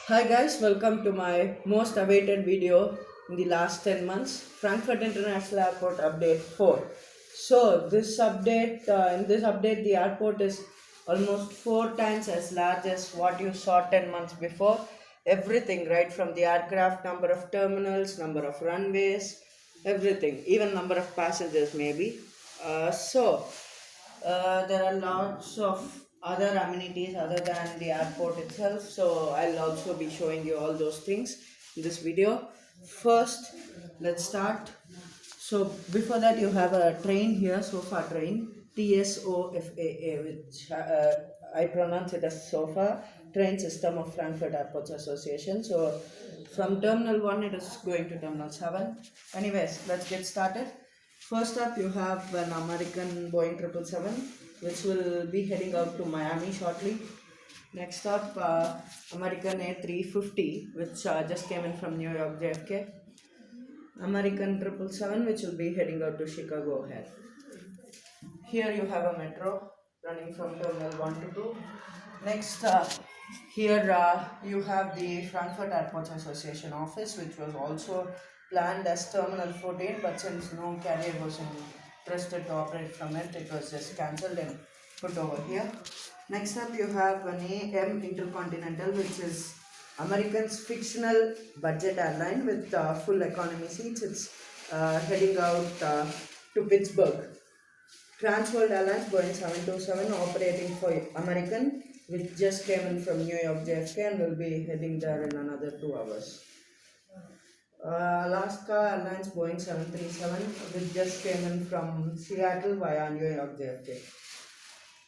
Hi guys, welcome to my most awaited video in the last 10 months, Frankfurt International Airport update 4. So in this update the airport is almost 4 times as large as what you saw 10 months before. Everything right from the aircraft, number of terminals, number of runways, everything, even number of passengers maybe. There are lots of other amenities other than the airport itself, so I'll also be showing you all those things in this video. First, let's start. So before that, you have a train here, sofa train, TSOFAA, which I pronounce it as sofa train system of Frankfurt Airports Association. So from Terminal 1, it is going to Terminal 7. Anyways, let's get started. First up, you have an American Boeing 777, which will be heading out to Miami shortly. Next up, American A350, which just came in from New York JFK. American 777, which will be heading out to Chicago O'Hare. Here you have a metro running from Terminal 1 to 2. Next, here you have the Frankfurt Airports Association office, which was also planned as Terminal 14, but since no carrier was interested to operate from it, it was just cancelled and put over here. Next up, you have an AM Intercontinental, which is American's fictional budget airline with full economy seats. It's heading out to Pittsburgh. Transworld Airlines Boeing 727 operating for American, which just came in from New York JFK and will be heading there in another 2 hours. Alaska Airlines Boeing 737, which just came in from Seattle via New York JFK.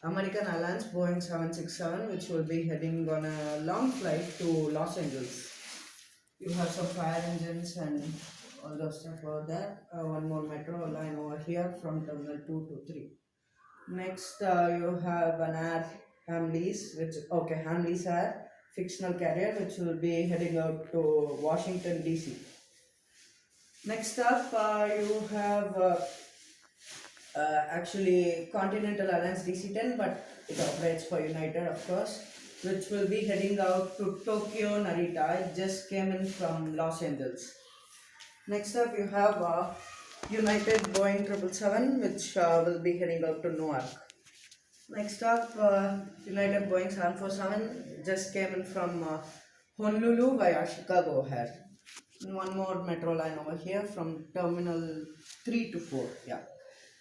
American Airlines Boeing 767, which will be heading on a long flight to Los Angeles. You have some fire engines and all those stuff over there. One more metro line over here from Terminal 2 to 3. Next, you have an Air Hamleys, Hamleys Air fictional carrier, which will be heading out to Washington DC. Next up, you have actually Continental Airlines DC-10, but it operates for United, of course, which will be heading out to Tokyo Narita. It just came in from Los Angeles. Next up, you have United Boeing 777, which will be heading out to Newark. Next up, United Boeing 747 just came in from Honolulu via Chicago O'Hare. And one more metro line over here from Terminal 3 to 4. Yeah.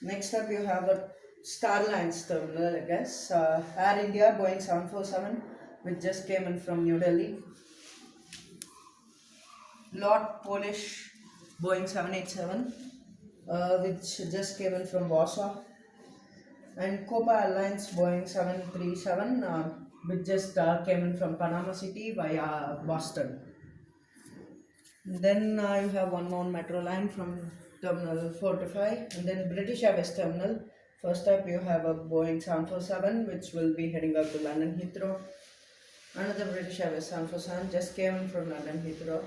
Next up, you have a Starlines terminal, I guess. Air India Boeing 747, which just came in from New Delhi. Lot Polish Boeing 787, which just came in from Warsaw. And Copa Airlines Boeing 737, which just came in from Panama City via Boston. Then you have one more metro line from Terminal 4 to 5, and then British Airways Terminal. First up, you have a Boeing 747, which will be heading out to London Heathrow. Another British Airways 747 just came in from London Heathrow.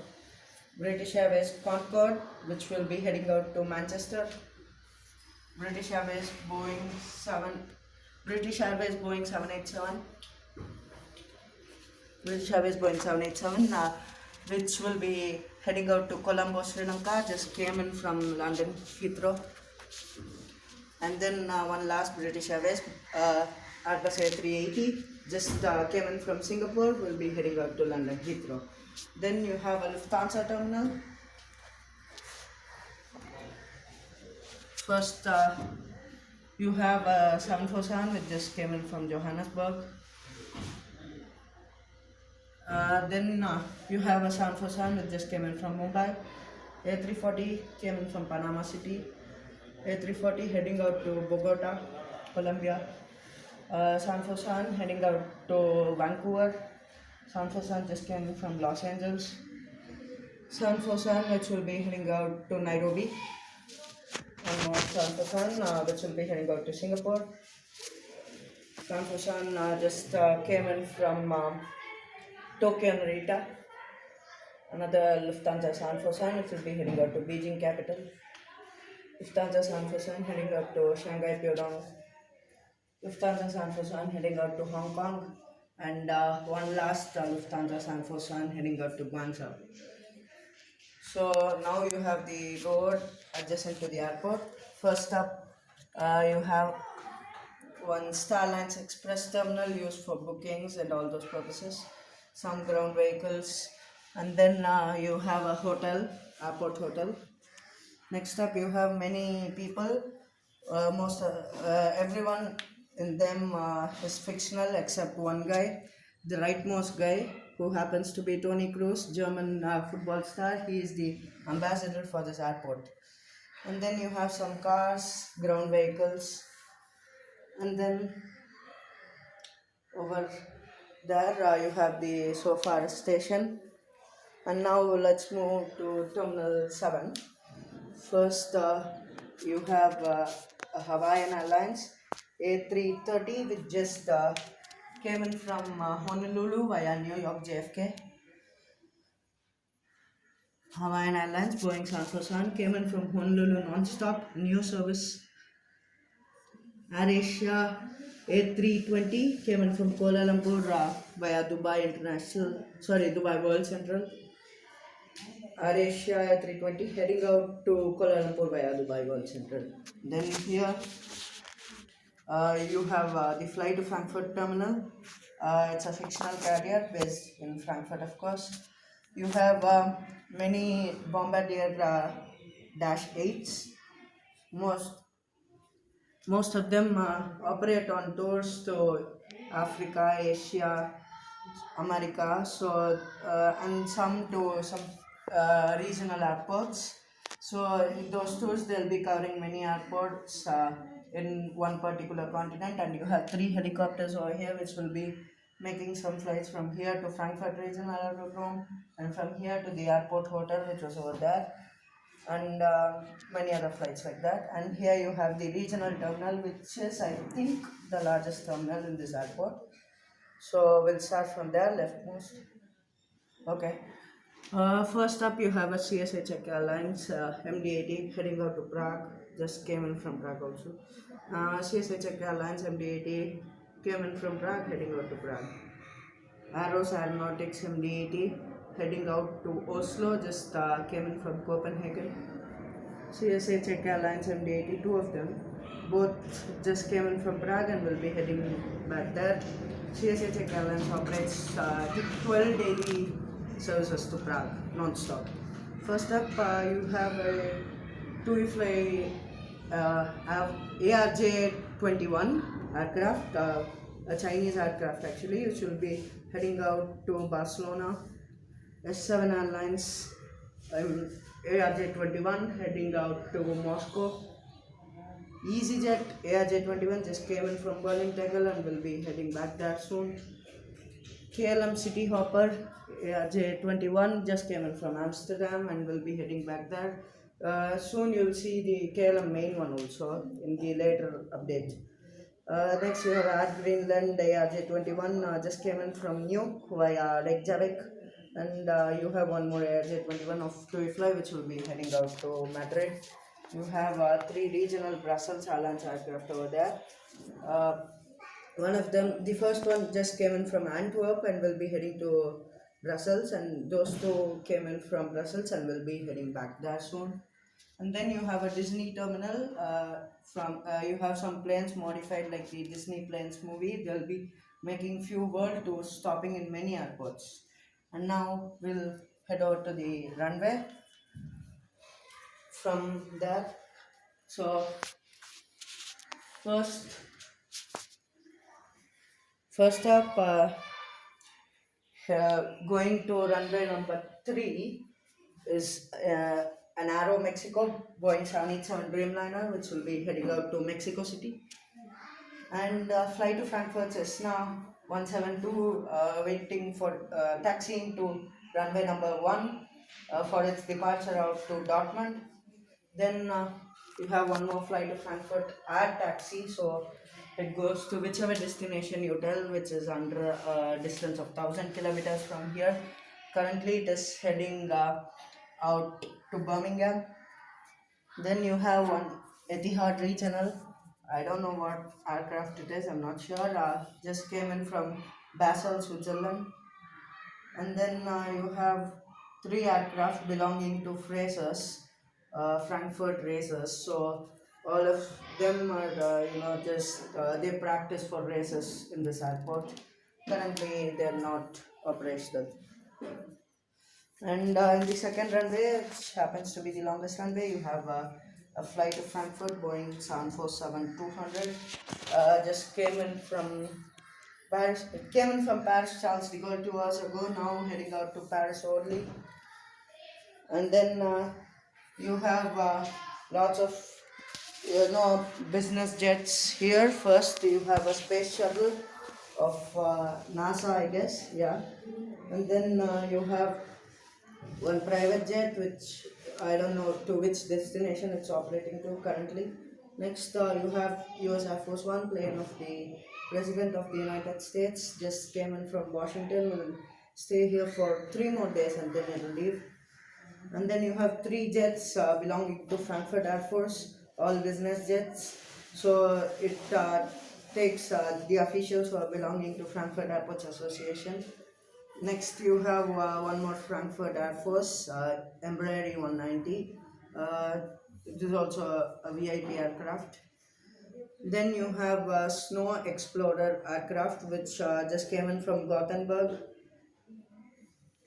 British Airways Concorde, which will be heading out to Manchester. British Airways Boeing 787. British Airways Boeing 787, which will be heading out to Colombo, Sri Lanka, just came in from London Heathrow. And then one last British Airways, Airbus A380, just came in from Singapore, will be heading out to London Heathrow. Then you have a Lufthansa terminal. First, you have a 747, which just came in from Johannesburg. Then you have a 747, which just came in from Mumbai. A340 came in from Panama City. A340 heading out to Bogota, Colombia. 747 heading out to Vancouver. 747 just came in from Los Angeles. 747, which will be heading out to Nairobi. One more 747, which will be heading out to Singapore. 747 just came in from Tokyo Narita. Another Lufthansa 747, which will be heading out to Beijing capital. Lufthansa 747 heading out to Shanghai Pudong. Lufthansa 747 heading out to Hong Kong. and one last Lufthansa 747 heading out to Guangzhou. So now you have the road adjacent to the airport. First up, you have one Starlines Express terminal used for bookings and all those purposes. Some ground vehicles, and then you have a hotel, airport hotel. Next up, you have many people. Most everyone in them is fictional except one guy, the rightmost guy, who happens to be Tony Cruz, German football star. He is the ambassador for this airport. And then you have some cars, ground vehicles, and then over there you have the so far station. And now let's move to Terminal 7. First, you have a Hawaiian Airlines A330, which just came in from Honolulu via New York JFK. Hawaiian Airlines Boeing 747 came in from Honolulu non-stop, new service. AirAsia A320 came in from Kuala Lumpur via Dubai World Central. AirAsia A320 heading out to Kuala Lumpur via Dubai World Central. Then here you have the fly to Frankfurt terminal. It's a fictional carrier based in Frankfurt, of course. You have many Bombardier Dash 8s. Most most of them operate on tours to Africa, Asia, America, so and some to some regional airports. So in those tours, they'll be covering many airports in one particular continent, and you have three helicopters over here, which will be making some flights from here to Frankfurt Regional Aerodrome, and from here to the airport hotel, which was over there, and many other flights like that. And here you have the regional terminal, which is, I think, the largest terminal in this airport. So we'll start from there, leftmost. Okay. First up, you have a CSA Czech Airlines MD-80 heading out to Prague. Just came in from Prague also. CSA Czech Airlines MD-80 came in from Prague, heading out to Prague. Aros Aeronautics MD-80 heading out to Oslo, just came in from Copenhagen. CSA Czech Airlines MD-80, two of them, both just came in from Prague and will be heading back there. CSA Czech Airlines operates 12 daily services to Prague, non-stop. First up, you have a TUI ARJ-21 aircraft, a Chinese aircraft actually, which will be heading out to Barcelona. S7 Airlines ARJ-21 heading out to Moscow. EasyJet ARJ-21 just came in from Berlin Tegel and will be heading back there soon. KLM City Hopper ARJ-21 just came in from Amsterdam and will be heading back there. Soon you'll see the KLM main one also in the later update. Next you have Air Greenland ARJ-21 just came in from Nuuk via Reykjavik, and you have one more ARJ-21 of TUI Fly, which will be heading out to Madrid. You have three regional Brussels Airlines aircraft over there. One of them, the first one just came in from Antwerp and will be heading to Brussels, and those two came in from Brussels and will be heading back there soon. And then you have a Disney terminal. You have some planes modified like the Disney planes movie. They'll be making few world tours, stopping in many airports. And now we'll head over to the runway. From there, so first, first up, going to runway number 3 is an Aero Mexico Boeing 787 Dreamliner, which will be heading out to Mexico City. And fly to Frankfurt Cessna 172 waiting for taxiing to runway number 1 for its departure out to Dortmund. Then you have one more flight to Frankfurt at taxi, so it goes to whichever destination you tell, which is under a distance of 1000 kilometers from here. Currently it is heading out to Birmingham. Then you have one Etihad Regional. I don't know what aircraft it is, I'm not sure. Just came in from Basel, Switzerland. And then you have three aircraft belonging to Frasers, Frankfurt racers. So all of them are, just they practice for races in this airport. Currently, they are not operational. And in the second runway, which happens to be the longest runway, you have a flight to Frankfurt, Boeing 747-200. Just came in from Paris. It came in from Paris, Charles de Gaulle 2 hours ago. Now heading out to Paris only. And then you have lots of business jets here. First, you have a space shuttle of NASA, I guess. Yeah. And then you have one private jet which I don't know to which destination it's operating to currently. Next, you have US Air Force One plane of the President of the United States just came in from Washington, will stay here for 3 more days and then it will leave. And then you have three jets belonging to Frankfurt Air Force, all business jets. So it takes the officials who are belonging to Frankfurt Airports Association. Next, you have one more Frankfurt Air Force, Embraer 190. It is also a VIP aircraft. Then you have a Snow Explorer aircraft, which just came in from Gothenburg.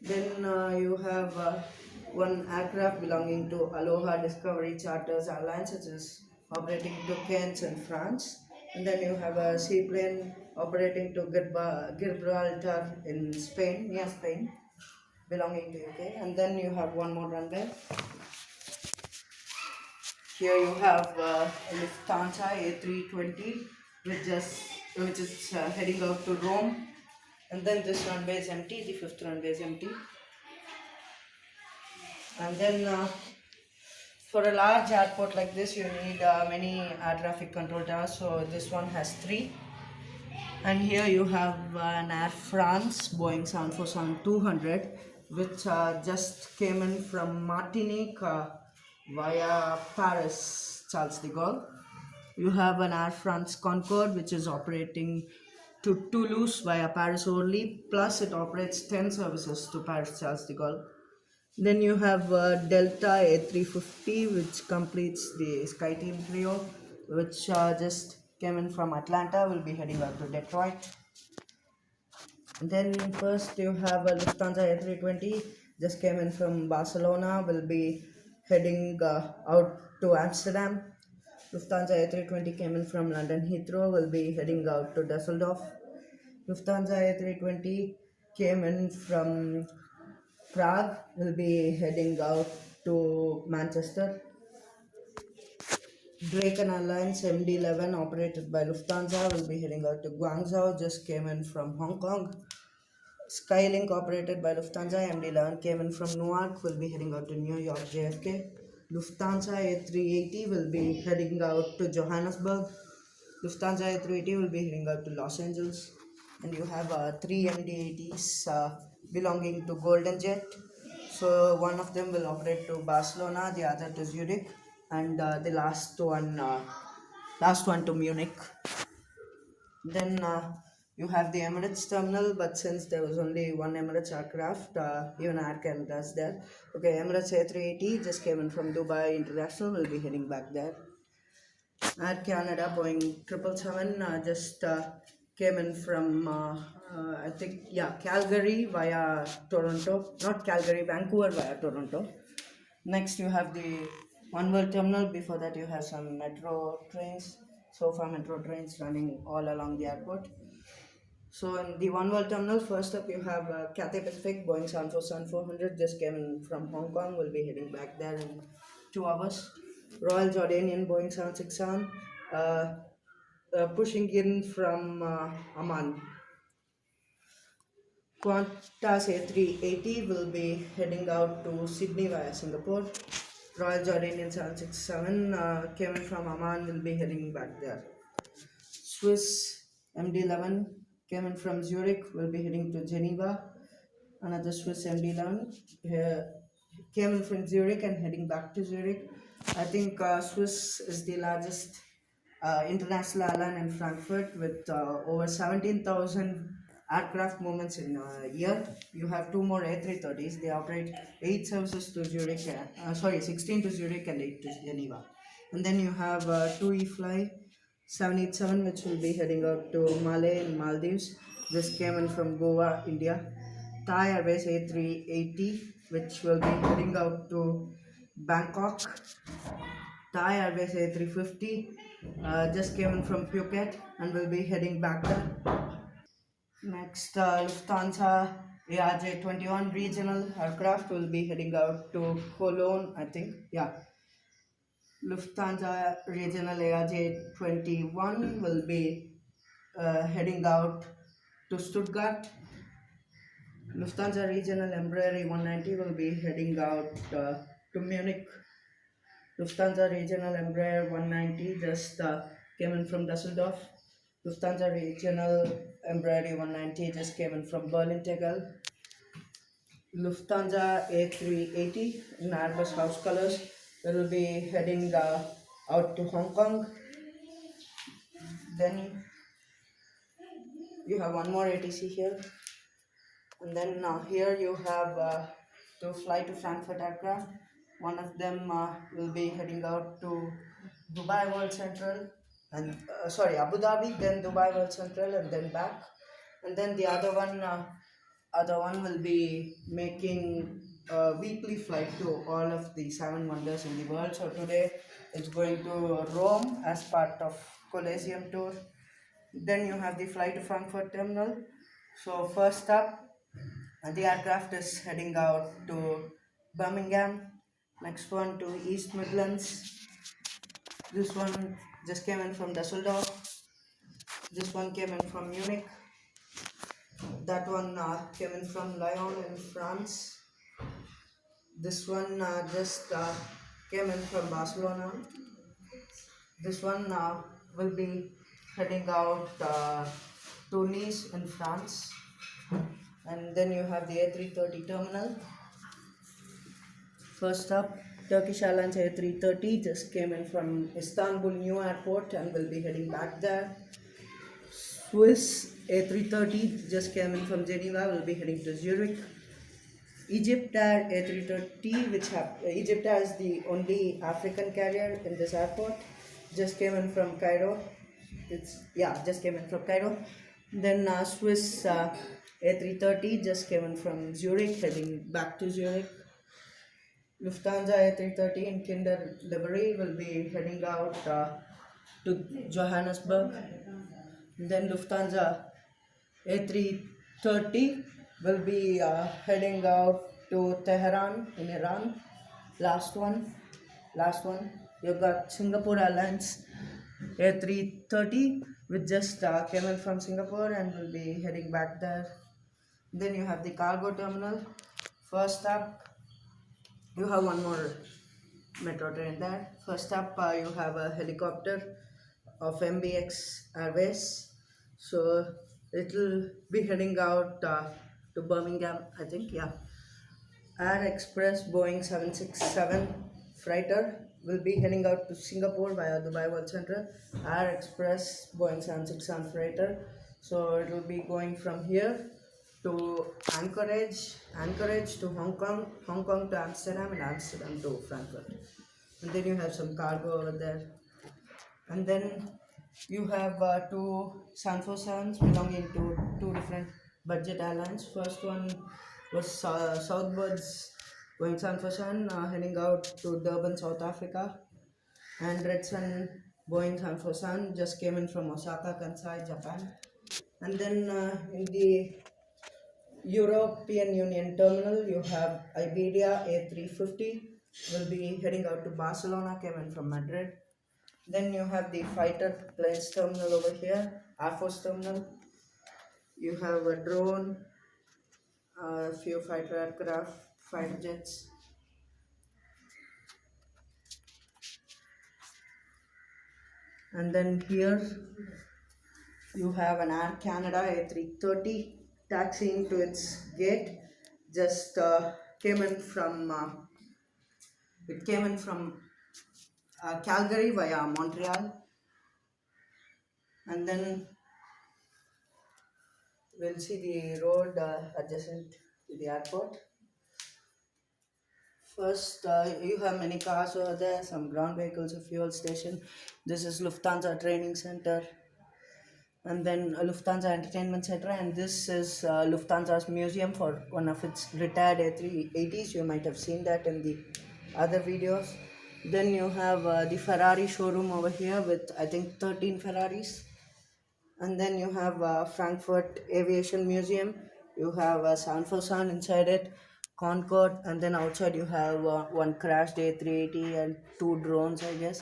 Then you have one aircraft belonging to Aloha Discovery Charters Airlines, which is operating to Cairns in France. And then you have a seaplane operating to Gibraltar in Spain, near Spain, belonging to UK. And then you have one more runway. Here you have Lufthansa A320, which is heading out to Rome. And then this runway is empty, the fifth runway is empty. And then for a large airport like this, you need many air traffic control towers. So this one has three. And here you have an Air France Boeing 747-200, which just came in from Martinique via Paris, Charles de Gaulle. You have an Air France Concorde, which is operating to Toulouse via Paris only, plus it operates 10 services to Paris, Charles de Gaulle. Then you have Delta A350, which completes the SkyTeam trio, which just came in from Atlanta, will be heading out to Detroit. Then first you have a Lufthansa A320, just came in from Barcelona, will be heading out to Amsterdam. Lufthansa A320 came in from London Heathrow, will be heading out to Dusseldorf. Lufthansa A320 came in from Prague, will be heading out to Manchester. Draken Airlines MD-11 operated by Lufthansa will be heading out to Guangzhou, just came in from Hong Kong. Skylink operated by Lufthansa MD-11 came in from Newark, will be heading out to New York JFK. Lufthansa A380 will be heading out to Johannesburg. Lufthansa A380 will be heading out to Los Angeles. And you have three MD-80s belonging to Golden Jet. So one of them will operate to Barcelona, the other to Zurich, and the last one to Munich. Then you have the Emirates terminal, but since there was only one Emirates aircraft, even Air Canada is there. Okay, Emirates A380 just came in from Dubai International, will be heading back there. Air Canada Boeing 777 just came in from I think Calgary via Toronto, not Calgary, Vancouver via Toronto. Next you have the One World Terminal. Before that you have some metro trains, so far metro trains running all along the airport. So in the One World Terminal, first up you have Cathay Pacific Boeing 747-400 just came in from Hong Kong, will be heading back there in 2 hours. Royal Jordanian Boeing 767 pushing in from Amman. Qantas A380 will be heading out to Sydney via Singapore. Royal Jordanian 767 came in from Amman, will be heading back there. Swiss MD-11 came in from Zurich, will be heading to Geneva. Another Swiss MD-11 came in from Zurich and heading back to Zurich. I think Swiss is the largest international airline in Frankfurt with over 17,000 aircraft movements in a year. You have two more A330s. They operate 8 services to Zurich, 16 to Zurich and 8 to Geneva. And then you have two E-Fly 787, which will be heading out to Malé in Maldives. This came in from Goa, India. Thai Airways A380, which will be heading out to Bangkok. Thai Airways A350 just came in from Phuket and will be heading back there. Next, Lufthansa ARJ21 regional aircraft will be heading out to Cologne, I think. Yeah, Lufthansa regional ARJ21 will be heading out to Stuttgart. Lufthansa regional Embraer 190 will be heading out to Munich. Lufthansa regional Embraer 190 just came in from Düsseldorf. Lufthansa regional Embraer 190 just came in from Berlin Tegel. Lufthansa A380 in Airbus house colors will be heading out to Hong Kong. Then you have one more ATC here, and then here you have to fly to Frankfurt aircraft. One of them will be heading out to Dubai World Central and Abu Dhabi, then Dubai World Central, and then back. And then the other one will be making a weekly flight to all of the seven wonders in the world. So today it's going to Rome as part of Colosseum tour. Then you have the flight to Frankfurt terminal. So first up, the aircraft is heading out to Birmingham. Next one to East Midlands. This one just came in from Düsseldorf. This one came in from Munich. That one came in from Lyon in France. This one just came in from Barcelona. This one will be heading out to Nice in France. And then you have the A330 terminal. First up, Turkish Airlines A330 just came in from Istanbul New Airport and will be heading back there. Swiss A330 just came in from Geneva, will be heading to Zurich. Egypt Air A330, Egypt Air is the only African carrier in this airport, just came in from Cairo. Just came in from Cairo. Then Swiss A330 just came in from Zurich, heading back to Zurich. Lufthansa A330 in Kinder livery will be heading out to Johannesburg. Then Lufthansa A330 will be heading out to Tehran in Iran. Last one. You got Singapore Airlines A330, which just came in from Singapore and will be heading back there. Then you have the cargo terminal. First up, you have one more metro train there. First up, you have a helicopter of MBX Airways. So it will be heading out to Birmingham, I think. Yeah. Air Express Boeing 767 freighter will be heading out to Singapore via Dubai World Central. Air Express Boeing 767 freighter. So it will be going from here to Anchorage to Hong Kong to Amsterdam, and Amsterdam to Frankfurt. And then you have some cargo over there. And then you have two Sanfo 7s belonging to two different budget airlines. First one was Southbird's going Sanfo 7 heading out to Durban, South Africa. And Red Sun Boeing Sanfo 7 just came in from Osaka, Kansai, Japan. And then in the European Union terminal, you have Iberia A350 will be heading out to Barcelona, came in from Madrid. Then you have the fighter planes terminal over here, Air Force terminal. You have a drone, a few fighter aircraft, fighter jets. And then here you have an Air Canada A330 taxiing to its gate. Just came in from Calgary via Montreal. And then We'll see the road adjacent to the airport. First, you have many cars over there, some ground vehicles, a fuel station. This is Lufthansa Training Center, and then Lufthansa Entertainment Center, and this is Lufthansa's museum for one of its retired A380s. You might have seen that in the other videos. Then you have the Ferrari showroom over here with I think 13 Ferraris. And then you have Frankfurt Aviation Museum. You have Sound for Sound inside it, Concorde, and then outside you have one crashed A380 and two drones, I guess.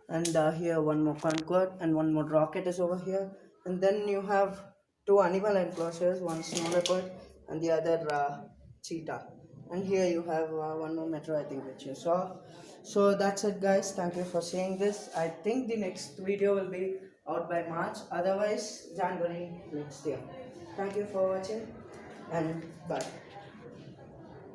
And here one more Concorde and one more rocket is over here. And then you have two animal enclosures, one snow leopard and the other cheetah. And here you have one more metro, I think, which you saw. So that's it, guys. Thank you for seeing this. I think the next video will be out by March, otherwise January next year. Thank you for watching and bye.